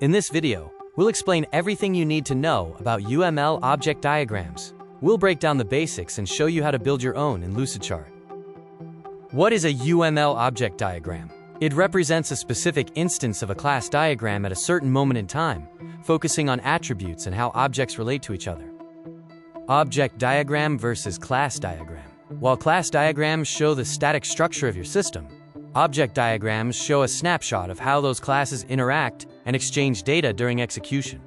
In this video, we'll explain everything you need to know about UML object diagrams. We'll break down the basics and show you how to build your own in Lucidchart. What is a UML object diagram? It represents a specific instance of a class diagram at a certain moment in time, focusing on attributes and how objects relate to each other. Object diagram versus class diagram. While class diagrams show the static structure of your system, object diagrams show a snapshot of how those classes interact and exchange data during execution.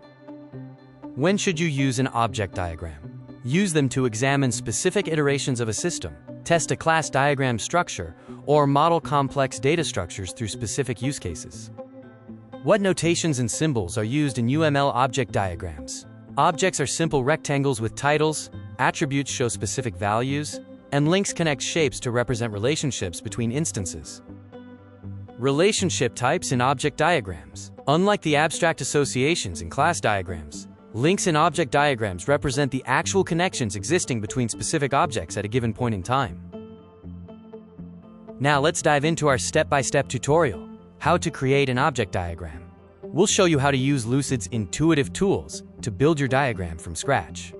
When should you use an object diagram? Use them to examine specific iterations of a system, test a class diagram structure, or model complex data structures through specific use cases. What notations and symbols are used in UML object diagrams? Objects are simple rectangles with titles, attributes show specific values, and links connect shapes to represent relationships between instances. Relationship types in object diagrams. Unlike the abstract associations in class diagrams, links in object diagrams represent the actual connections existing between specific objects at a given point in time. Now let's dive into our step-by-step tutorial, how to create an object diagram. We'll show you how to use Lucid's intuitive tools to build your diagram from scratch.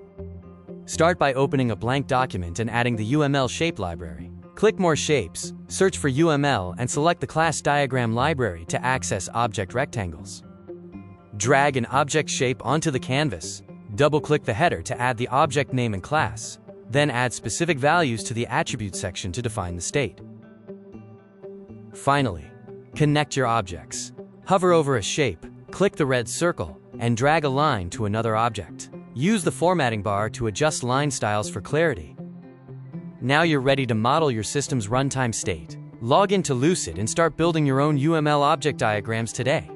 Start by opening a blank document and adding the UML shape library. Click More Shapes, search for UML, and select the class diagram library to access object rectangles. Drag an object shape onto the canvas. Double-click the header to add the object name and class. Then add specific values to the attribute section to define the state. Finally, connect your objects. Hover over a shape, click the red circle, and drag a line to another object. Use the formatting bar to adjust line styles for clarity. Now you're ready to model your system's runtime state. Log into Lucid and start building your own UML object diagrams today.